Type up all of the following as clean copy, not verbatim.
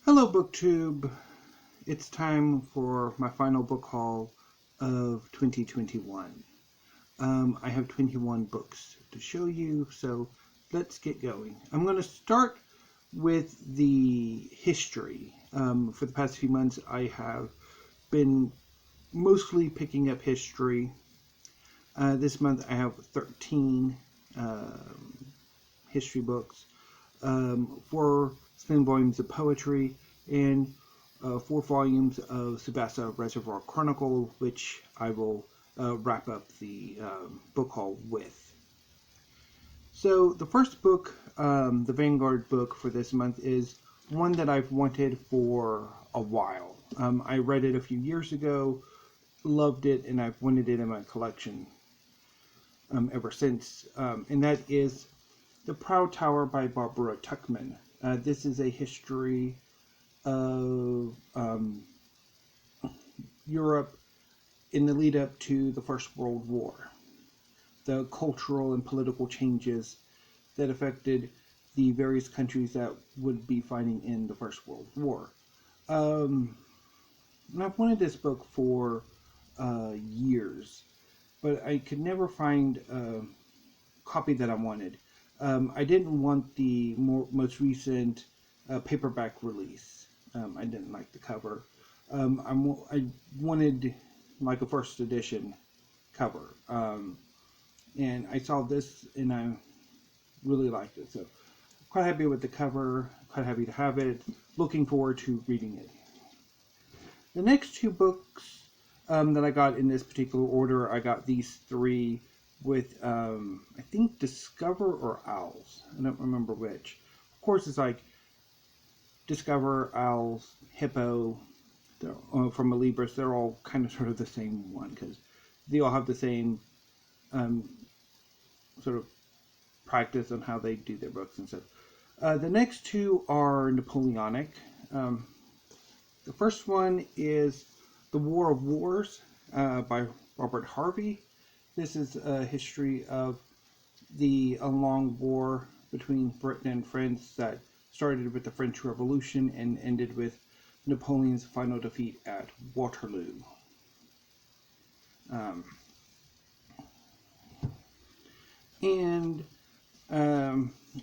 Hello BookTube, it's time for my final book haul of 2021. I have 21 books to show you, so let's get going. I'm going to start with the history. For the past few months I have been mostly picking up history. This month I have 13 history books, 4 spin volumes of poetry, and 4 volumes of Tsubasa Reservoir Chronicle, which I will wrap up the book haul with. So the first book, the Vanguard book for this month, is one that I've wanted for a while. I read it a few years ago, loved it, and I've wanted it in my collection ever since, and that is The Proud Tower by Barbara Tuchman. This is a history of Europe in the lead up to the First World War, the cultural and political changes that affected the various countries that would be fighting in the First World War. And I've wanted this book for years, but I could never find a copy that I wanted. I didn't want the most recent paperback release. I didn't like the cover. I wanted like a first edition cover. And I saw this and I really liked it. So quite happy with the cover, quite happy to have it, looking forward to reading it. The next 2 books that I got in this particular order, I got these 3 with, I think, Discover or Owls. I don't remember which. Of course, it's like Discover, Owls, Hippo, from Libris. They're all kind of sort of the same one because they all have the same sort of practice on how they do their books and stuff. The next 2 are Napoleonic. The first one is The War of Wars by Robert Harvey. This is a history of the long war between Britain and France that started with the French Revolution and ended with Napoleon's final defeat at Waterloo. I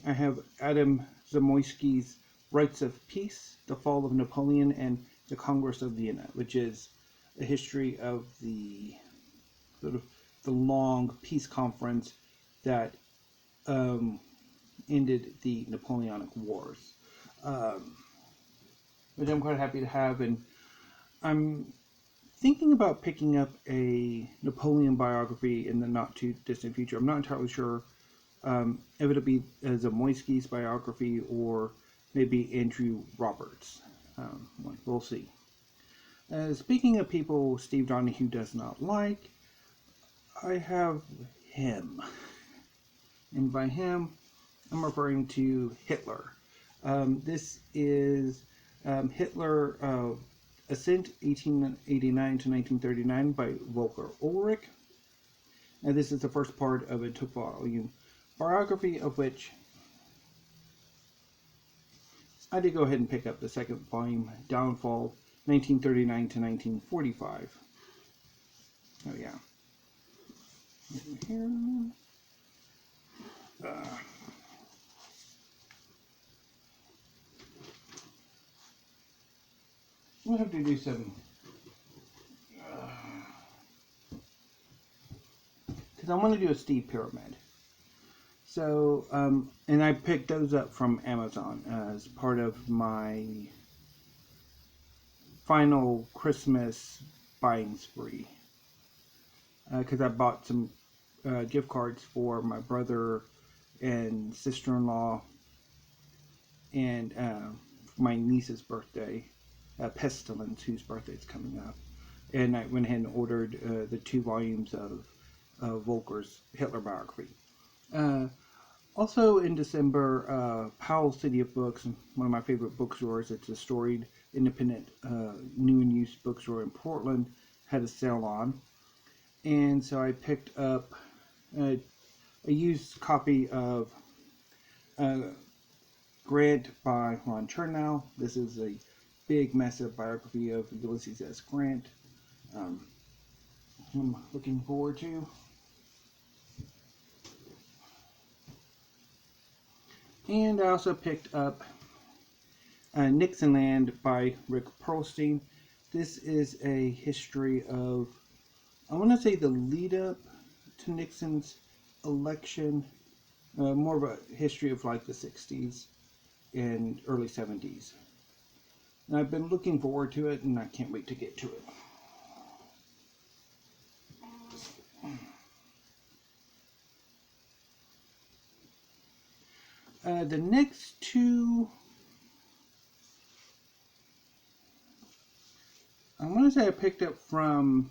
have Adam Zamoyski's Rites of Peace, The Fall of Napoleon, and the Congress of Vienna, which is a history of the sort of the long peace conference that ended the Napoleonic Wars, which I'm quite happy to have. And I'm thinking about picking up a Napoleon biography in the not too distant future. I'm not entirely sure if it'll be Zamoyski's biography or maybe Andrew Roberts. We'll see. Speaking of people Steve Donahue does not like, I have him. And by him, I'm referring to Hitler. This is Hitler, Ascent, 1889 to 1939 by Volker Ullrich. And this is the first part of a 2-volume biography, of which I did go ahead and pick up the second volume, Downfall, 1939 to 1945. Oh yeah. Here. We'll have to do some, because I want to do a Steve Pyramid. So, and I picked those up from Amazon as part of my final Christmas buying spree. Because I bought some gift cards for my brother and sister-in-law and my niece's birthday, Pestilence, whose birthday is coming up. And I went ahead and ordered the 2 volumes of Volker's Hitler biography. Also in December, Powell City of Books, one of my favorite bookstores. It's a storied, independent, new and used bookstore in Portland, had a sale on. And so I picked up a used copy of Grant by Ron Chernow. This is a big, massive biography of Ulysses S. Grant. I'm looking forward to. And I also picked up Nixonland by Rick Perlstein. This is a history of, I want to say, the lead up to Nixon's election. More of a history of like the 60s and early 70s. And I've been looking forward to it, and I can't wait to get to it. The next two, I want to say I picked up from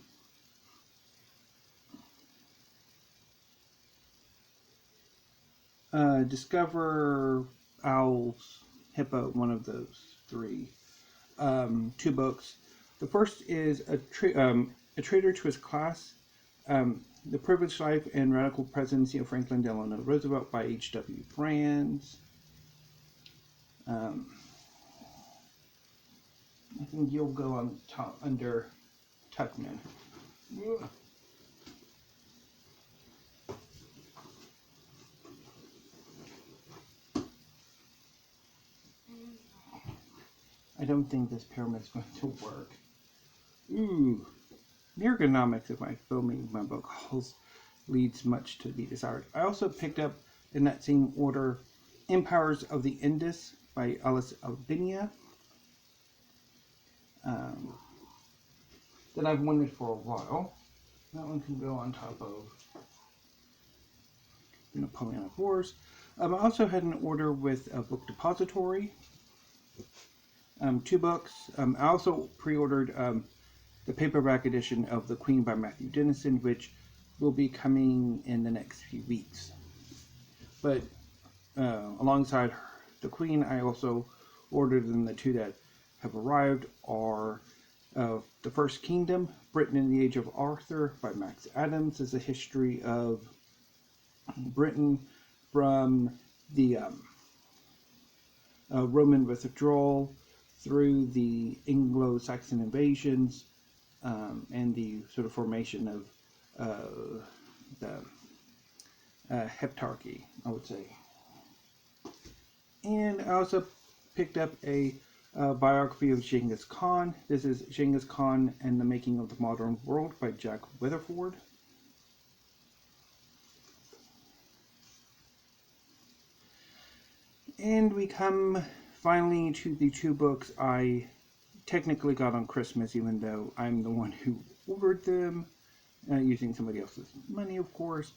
Discover, Owls, Hippo, one of those three. Two books. The first is a Traitor to His Class, The Privileged Life and Radical Presidency of Franklin Delano Roosevelt by H.W. Brands. I think you'll go on top under Tuchman. I don't think this pyramid's going to work. Ooh. The ergonomics of my filming my book hauls leads much to be desired. I also picked up, in that same order, Empires of the Indus by Albina. That I've wanted for a while. That one can go on top of the Napoleonic Wars. I also had an order with a book depository. Two books. I also pre-ordered the paperback edition of The Queen by Matthew Dennison, which will be coming in the next few weeks. But alongside The Queen, I also ordered them. The two that have arrived are The First Kingdom, Britain in the Age of Arthur by Max Adams. Is a history of Britain from the Roman withdrawal through the Anglo-Saxon invasions and the sort of formation of the heptarchy, I would say. And I also picked up a biography of Genghis Khan. This is Genghis Khan and the Making of the Modern World by Jack Weatherford. And we come finally to the two books I technically got on Christmas, even though I'm the one who ordered them, using somebody else's money, of course.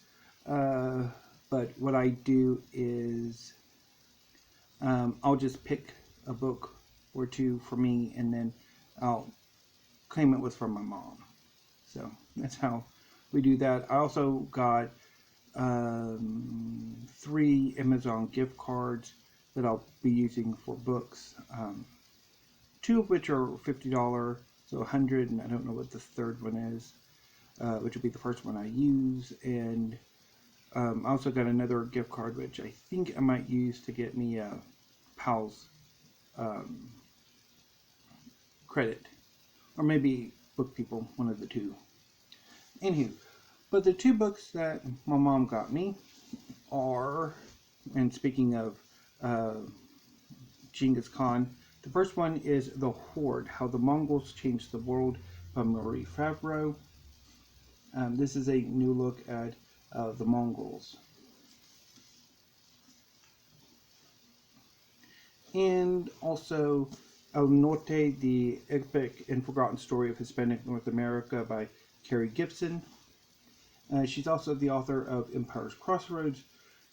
But what I do is I'll just pick a book or two for me, and then I'll claim it was from my mom. So that's how we do that. I also got 3 Amazon gift cards that I'll be using for books. 2 of which are $50, so 100, and I don't know what the third one is, which will be the first one I use. And I also got another gift card, which I think I might use to get me a PAL's credit, or maybe Book People, one of the two. Anywho, but the 2 books that my mom got me are, and speaking of Genghis Khan, the first one is The Horde, How the Mongols Changed the World by Marie Favereau. This is a new look at the Mongols. And also Norte, the Epic and Forgotten Story of Hispanic North America by Carrie Gibson. She's also the author of Empire's Crossroads,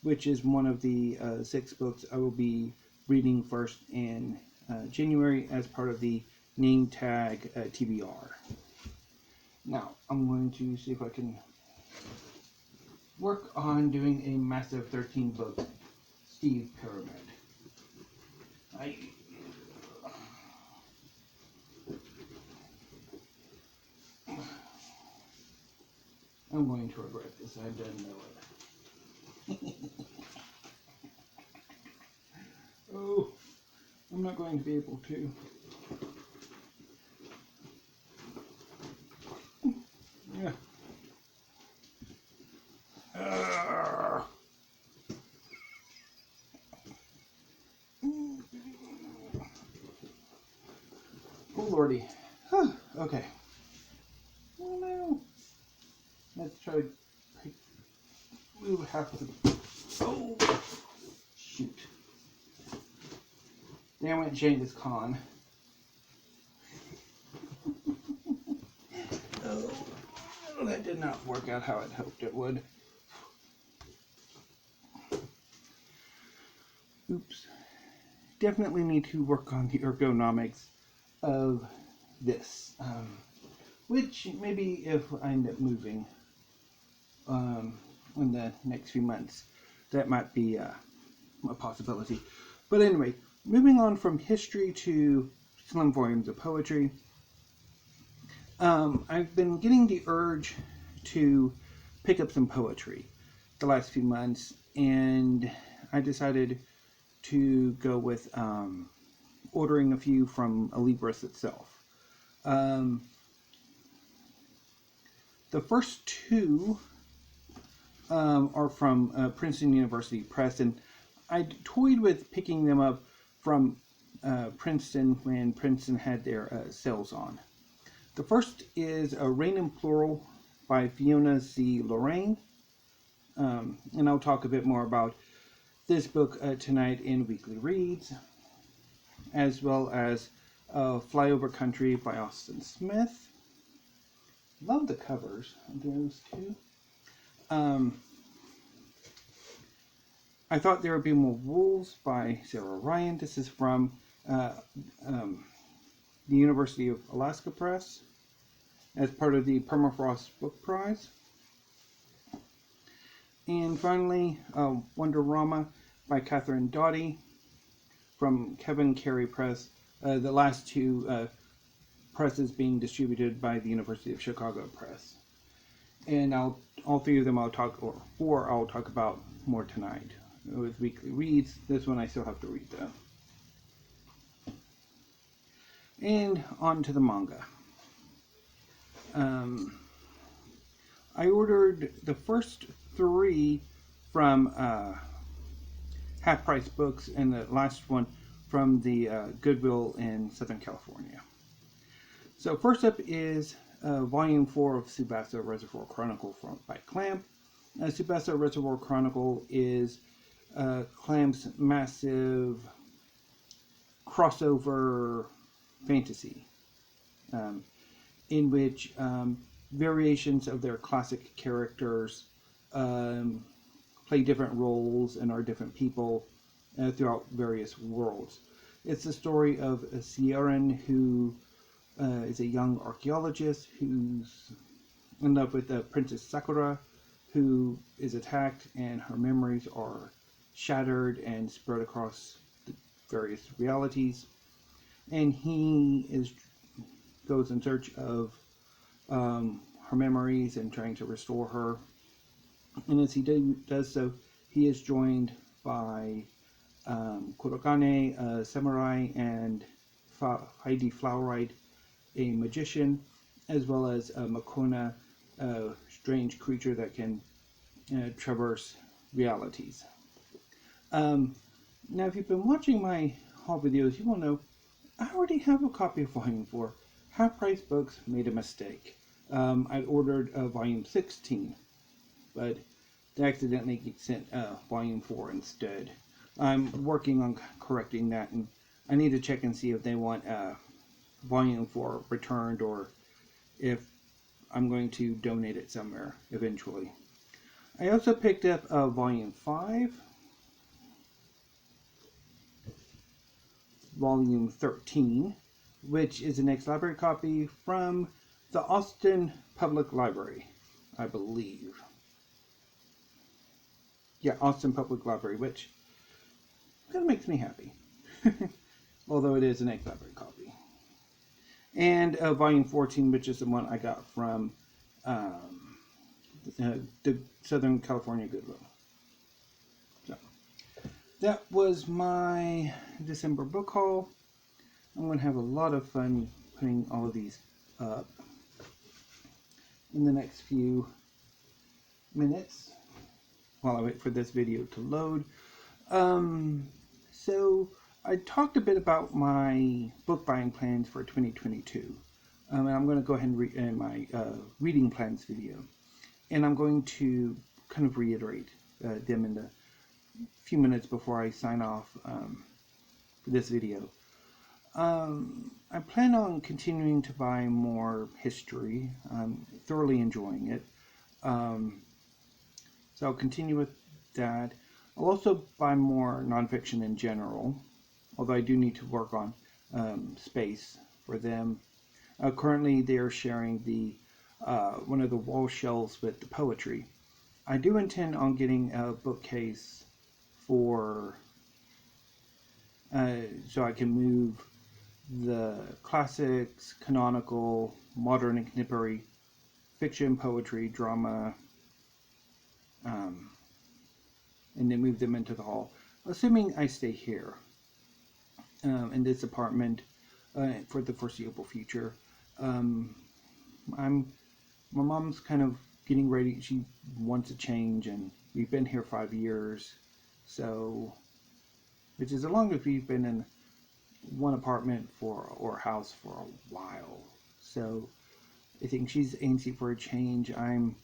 which is one of the 6 books I will be reading first in January as part of the name tag TBR. Now, I'm going to see if I can work on doing a massive 13-book Steve Pyramid. I'm going to regret this, I don't know it. Oh. going to be able to. Yeah. Oh lordy. Okay. Oh no. Let's try to move half of the. Oh shoot. There went Genghis Khan. Oh, that did not work out how I'd hoped it would. Oops. Definitely need to work on the ergonomics of this. Which maybe if I end up moving in the next few months, that might be a possibility. But anyway, moving on from history to slim volumes of poetry. I've been getting the urge to pick up some poetry the last few months, and I decided to go with ordering a few from Libris itself. The first two are from Princeton University Press, and I toyed with picking them up from Princeton when Princeton had their sales on. The first is Rain in Plural by Fiona Sze-Lorrain, and I'll talk a bit more about this book tonight in Weekly Reads, as well as Flyover Country by Austin Smith. Love the covers of those two. I Thought There Would Be More Wolves by Sze-Lorrain. This is from the University of Alaska Press as part of the Permafrost Book Prize. And finally, Wonderama by Catherine Doty from Kevin Carrie Press. The last two presses being distributed by the University of Chicago Press. And all three of them I'll talk about more tonight with Weekly Reads. This one I still have to read though. And on to the manga. I ordered the first three from Half Price Books and the last one from the Goodwill in Southern California. So first up is Volume 4 of Tsubasa Reservoir Chronicle by Clamp. Tsubasa Reservoir Chronicle is Clamp's massive crossover fantasy in which variations of their classic characters play different roles and are different people throughout various worlds. It's the story of Sze-Lorrain, who is a young archaeologist who's in love with Princess Sakura, who is attacked and her memories are shattered and spread across the various realities. And he goes in search of her memories and trying to restore her. And as he does so, he is joined by Kurogane, a samurai, and Heidi Flowerite, a magician, as well as Makona, a strange creature that can traverse realities. Now, if you've been watching my haul videos, you will know I already have a copy of Volume 4. Half Price Books made a mistake. I ordered Volume 16, but they accidentally sent Volume 4 instead. I'm working on correcting that, and I need to check and see if they want Volume 4 returned or if I'm going to donate it somewhere eventually. I also picked up Volume 5, Volume 13, which is an ex-library copy from the Austin Public Library, I believe. Yeah, Austin Public Library, which kind of makes me happy. Although it is an ex-library copy. And Volume 14, which is the one I got from the Southern California Goodwill. So, that was my December book haul. I'm going to have a lot of fun putting all of these up in the next few minutes while I wait for this video to load. So I talked a bit about my book buying plans for 2022. And I'm going to go ahead and read in my reading plans video. And I'm going to kind of reiterate them in the few minutes before I sign off for this video. I plan on continuing to buy more history. I'm thoroughly enjoying it. So I'll continue with that. I'll also buy more nonfiction in general, although I do need to work on space for them. Currently, they are sharing the one of the wall shelves with the poetry. I do intend on getting a bookcase for so I can move the classics, canonical, modern and contemporary fiction, poetry, drama, and then move them into the hall, assuming I stay here in this apartment for the foreseeable future. My mom's kind of getting ready. She wants a change, and we've been here 5 years, so, which is as long as we've been in one apartment or house for a while. So I think she's antsy for a change. I'm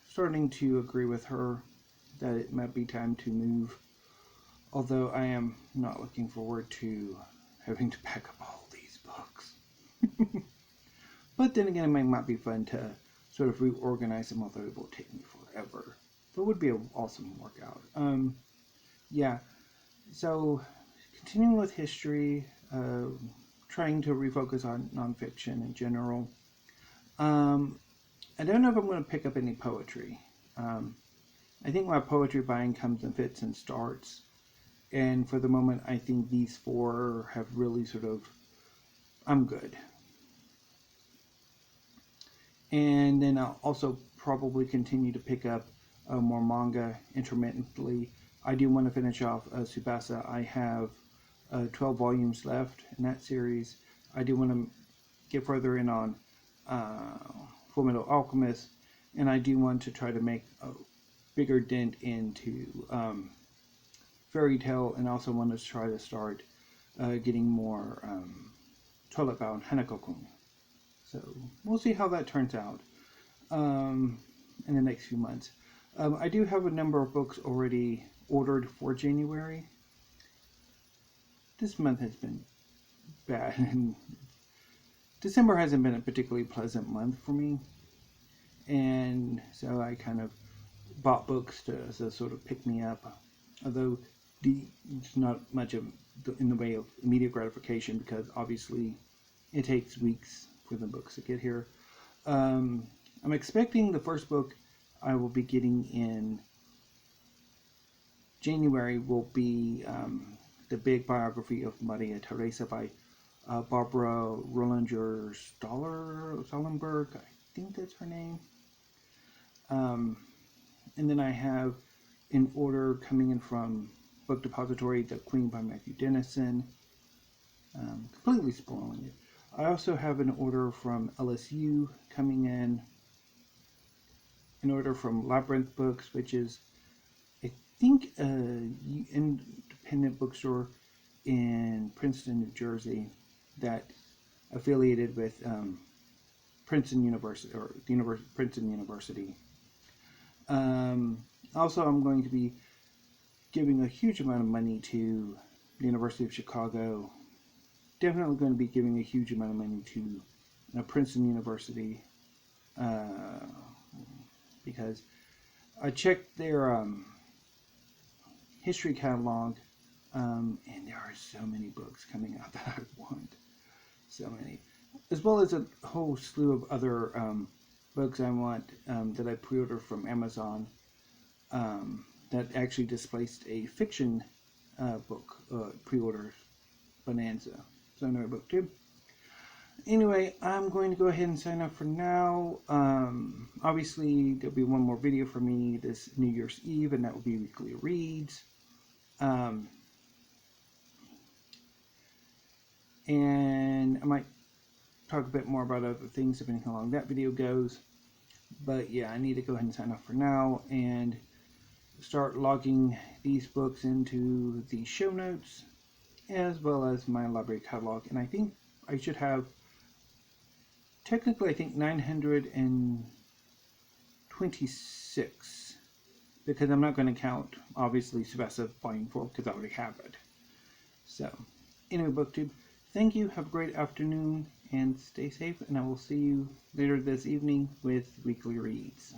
starting to agree with her that it might be time to move, although I am not looking forward to having to pack up all these books. But then again, it might be fun to sort of reorganize them, although it will take me forever. But it would be an awesome workout. Yeah, so continuing with history, trying to refocus on nonfiction in general. I don't know if I'm going to pick up any poetry. I think my poetry buying comes in fits and starts. And for the moment, I think these four have really sort of, I'm good. And then I'll also probably continue to pick up more manga intermittently. I do want to finish off Tsubasa. I have 12 volumes left in that series. I do want to get further in on Fullmetal Alchemist, and I do want to try to make a bigger dent into Fairy Tail, and also want to try to start getting more Toilet Bound Hanako-kun. So we'll see how that turns out in the next few months. I do have a number of books already ordered for January. This month has been bad, and December hasn't been a particularly pleasant month for me, and so I kind of bought books to sort of pick me up, although it's not much of in the way of immediate gratification, because obviously it takes weeks for the books to get here. I'm expecting the first book I will be getting in January will be the big biography of Maria Theresa by Barbara Rollinger-Stollenberg, I think that's her name. And then I have an order coming in from Book Depository, The Queen by Matthew Dennison. Completely spoiling it. I also have an order from LSU coming in, an order from Labyrinth Books, which is, I think, an independent bookstore in Princeton, New Jersey, that affiliated with Princeton University, or Princeton University. Also, I'm going to be giving a huge amount of money to the University of Chicago. Definitely going to be giving a huge amount of money to Princeton University, because I checked their history catalog, and there are so many books coming out that I want. So many. As well as a whole slew of other books I want that I pre-ordered from Amazon that actually displaced a fiction book pre-order bonanza. So another book too. Anyway, I'm going to go ahead and sign up for now. Obviously, there'll be one more video for me this New Year's Eve, and that will be weekly reads. and I might talk a bit more about other things depending on how long that video goes. But yeah, I need to go ahead and sign off for now and start logging these books into the show notes as well as my library catalog. And I think I should have, technically I think 926, because I'm not going to count obviously Tsubasa Volume 4 because I already have it. So anyway, BookTube, thank you, have a great afternoon, and stay safe, and I will see you later this evening with weekly reads.